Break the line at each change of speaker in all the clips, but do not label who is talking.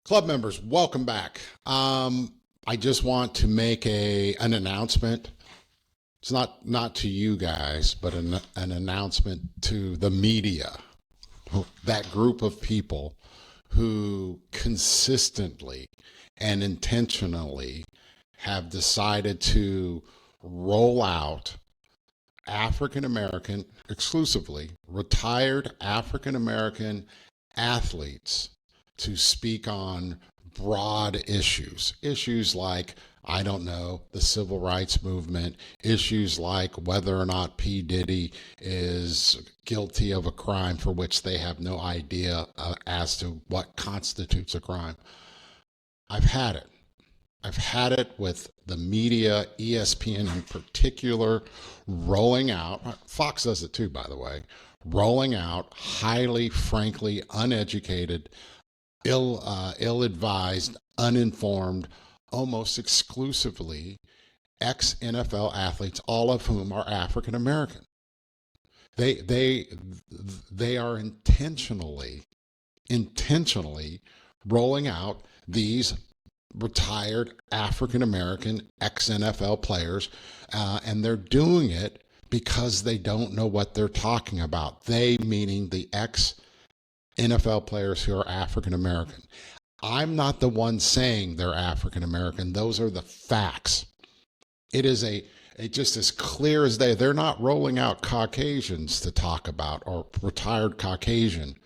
Club members, welcome back. I just want to make an announcement. It's not to you guys, but an announcement to the media, that group of people who consistently and intentionally have decided to roll out African American, exclusively retired African American athletes to speak on broad issues like, I don't know, the civil rights movement, issues like whether or not P. Diddy is guilty of a crime for which they have no idea as to what constitutes a crime. I've had it. I've had it with the media, ESPN in particular, rolling out, Fox does it too, by the way, rolling out highly, frankly, uneducated, ill-advised, uninformed, almost exclusively ex-NFL athletes, all of whom are African American. They are intentionally rolling out these retired African American ex-NFL players, and they're doing it because they don't know what they're talking about. They meaning the ex-NFL players who are African American. I'm not the one saying they're African American. Those are the facts. It is just as clear as day. They're not rolling out Caucasians to talk about, or retired Caucasian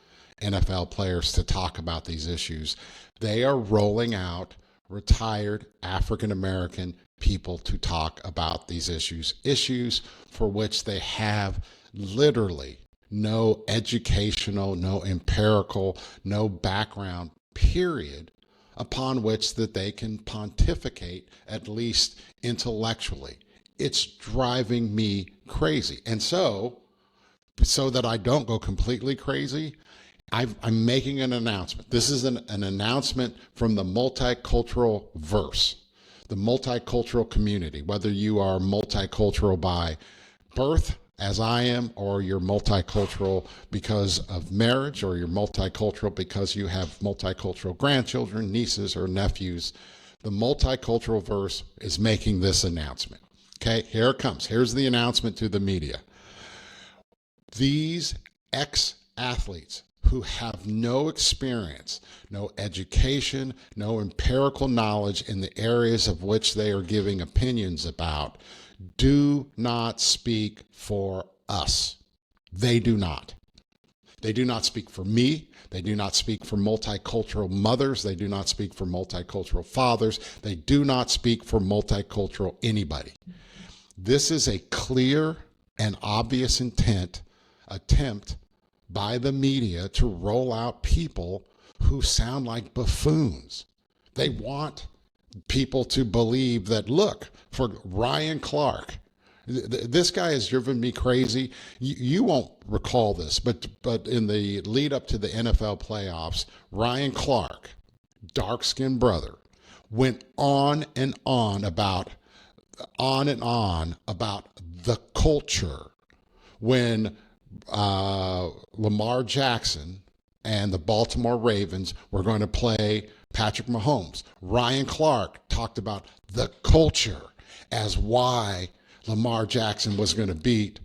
NFL players to talk about these issues. They are rolling out retired African American people to talk about these issues for which they have literally no educational, no empirical, no background, period, upon which that they can pontificate, at least intellectually. It's driving me crazy. And so that I don't go completely crazy, I'm making an announcement. This is an announcement from the multicultural verse, the multicultural community, whether you are multicultural by birth, as I am, or you're multicultural because of marriage, or you're multicultural because you have multicultural grandchildren, nieces, or nephews. The multicultural verse is making this announcement. Okay, here it comes. Here's the announcement to the media. These ex-athletes who have no experience, no education, no empirical knowledge in the areas of which they are giving opinions about, do not speak for us. They do not. They do not speak for me. They do not speak for multicultural mothers. They do not speak for multicultural fathers. They do not speak for multicultural anybody. This is a clear and obvious attempt by the media to roll out people who sound like buffoons. They want people to believe that, look, for Ryan Clark, this guy has driven me crazy. You won't recall this, but in the lead up to the NFL playoffs, Ryan Clark, dark-skinned brother, went on and on about the culture when Lamar Jackson and the Baltimore Ravens were going to play Patrick Mahomes. Ryan Clark talked about the culture as why Lamar Jackson was going to beat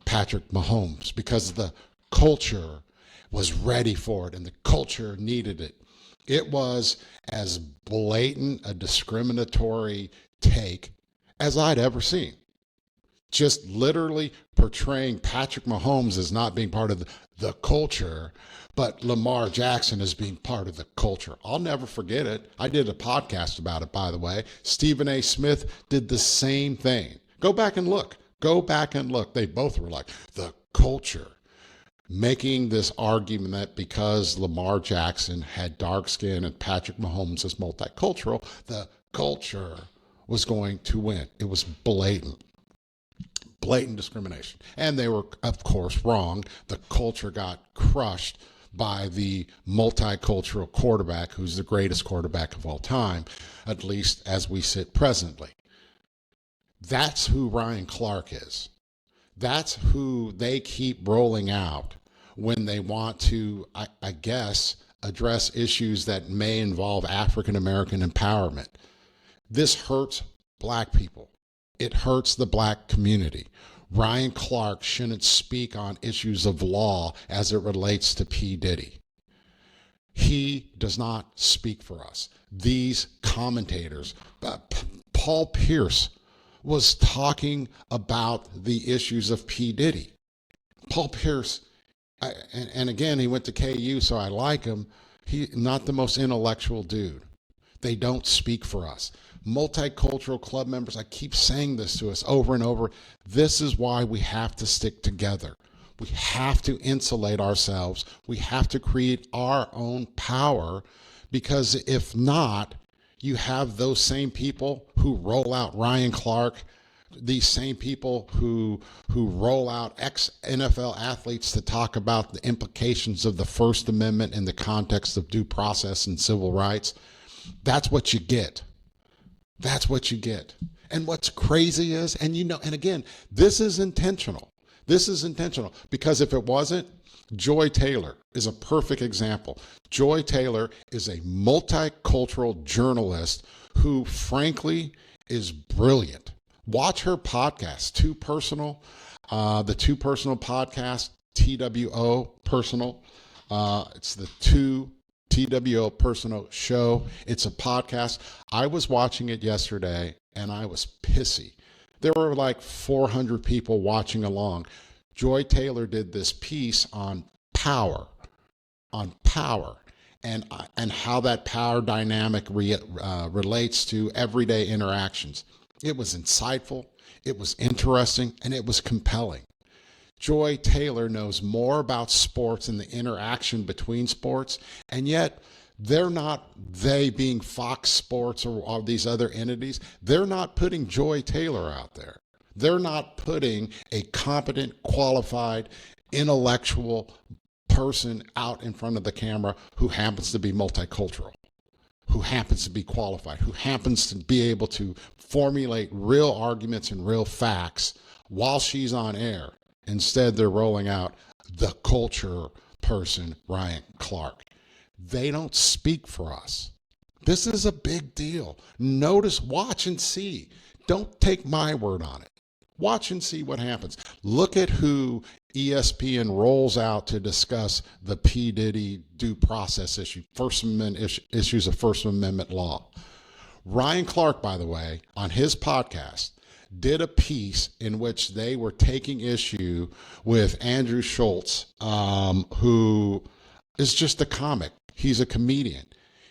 Patrick Mahomes, because the culture was ready for it and the culture needed it. It was as blatant a discriminatory take as I'd ever seen. Just literally portraying Patrick Mahomes as not being part of the culture, but Lamar Jackson as being part of the culture. I'll never forget it. I did a podcast about it, by the way. Stephen A. Smith did the same thing. Go back and look. They both were like, the culture. Making this argument that because Lamar Jackson had dark skin and Patrick Mahomes is multicultural, the culture was going to win. It was blatant discrimination. And they were, of course, wrong. The culture got crushed by the multicultural quarterback, who's the greatest quarterback of all time, at least as we sit presently. That's who Ryan Clark is. That's who they keep rolling out when they want to, I guess, address issues that may involve African American empowerment. This hurts black people. It hurts the black community. Ryan Clark shouldn't speak on issues of law as it relates to P. Diddy. He does not speak for us. These commentators, Paul Pierce was talking about the issues of P. Diddy. Paul Pierce, and again, he went to KU, so I like him. He's not the most intellectual dude. They don't speak for us. Multicultural club members, I keep saying this to us over and over. This is why we have to stick together. We have to insulate ourselves. We have to create our own power, because if not, you have those same people who roll out Ryan Clark, these same people who roll out ex-NFL athletes to talk about the implications of the First Amendment in the context of due process and civil rights. That's what you get. That's what you get. And what's crazy is, and again, this is intentional. This is intentional, because if it wasn't, Joy Taylor is a perfect example. Joy Taylor is a multicultural journalist who, frankly, is brilliant. Watch her podcast, Too Personal, the Too Personal podcast, TWO Personal. It's the TWO Personal show. It's a podcast. I was watching it yesterday and I was pissy. There were like 400 people watching along. Joy Taylor did this piece on power, and how that power dynamic relates to everyday interactions. It was insightful, it was interesting, and it was compelling. Joy Taylor knows more about sports and the interaction between sports, and yet they being Fox Sports or all these other entities, they're not putting Joy Taylor out there. They're not putting a competent, qualified, intellectual person out in front of the camera who happens to be multicultural, who happens to be qualified, who happens to be able to formulate real arguments and real facts while she's on air. Instead, they're rolling out the culture person, Ryan Clark. They don't speak for us. This is a big deal. Notice, watch and see. Don't take my word on it. Watch and see what happens. Look at who ESPN rolls out to discuss the P. Diddy due process issue, First Amendment issues of First Amendment law. Ryan Clark, by the way, on his podcast, did a piece in which they were taking issue with Andrew Schultz, who is just a comic. He's a comedian.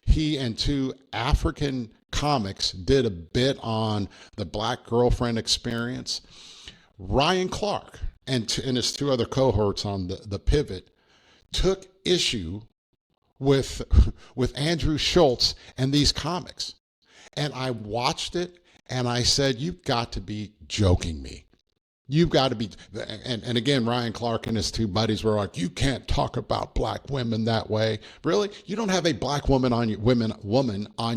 He and two African comics did a bit on the black girlfriend experience. Ryan Clark and his two other cohorts on the Pivot took issue with Andrew Schultz and these comics. And I watched it and I said, you've got to be joking me. You've got to be, and again, Ryan Clark and his two buddies were like, you can't talk about black women that way. Really? You don't have a black woman on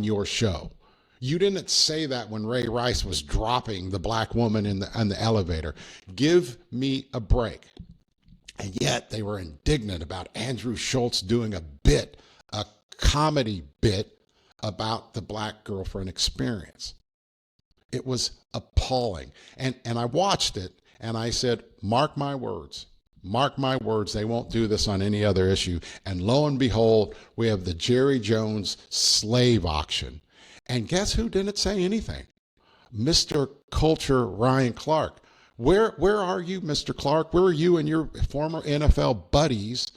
your show. You didn't say that when Ray Rice was dropping the black woman in the elevator. Give me a break. And yet they were indignant about Andrew Schultz doing a comedy bit about the black girlfriend experience. It was appalling. And I watched it and I said, mark my words, they won't do this on any other issue. And lo and behold, we have the Jerry Jones slave auction. And guess who didn't say anything? Mr. Culture Ryan Clark. Where are you, Mr. Clark? Where are you and your former NFL buddies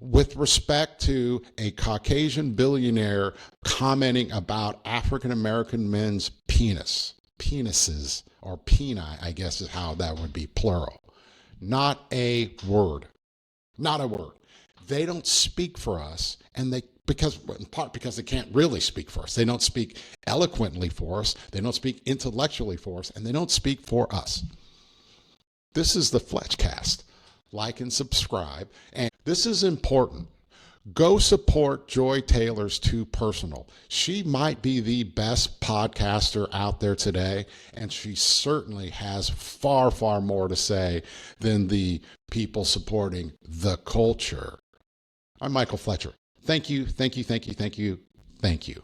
with respect to a Caucasian billionaire commenting about African-American men's penises, or peni, I guess is how that would be plural. Not a word. Not a word. They don't speak for us, and in part because they can't really speak for us. They don't speak eloquently for us. They don't speak intellectually for us, and they don't speak for us. This is the Fletch Cast. Like and subscribe. And this is important. Go support Joy Taylor's Too Personal. She might be the best podcaster out there today, and she certainly has far, far more to say than the people supporting the culture. I'm Michael Fletcher. Thank you, thank you, thank you, thank you, thank you.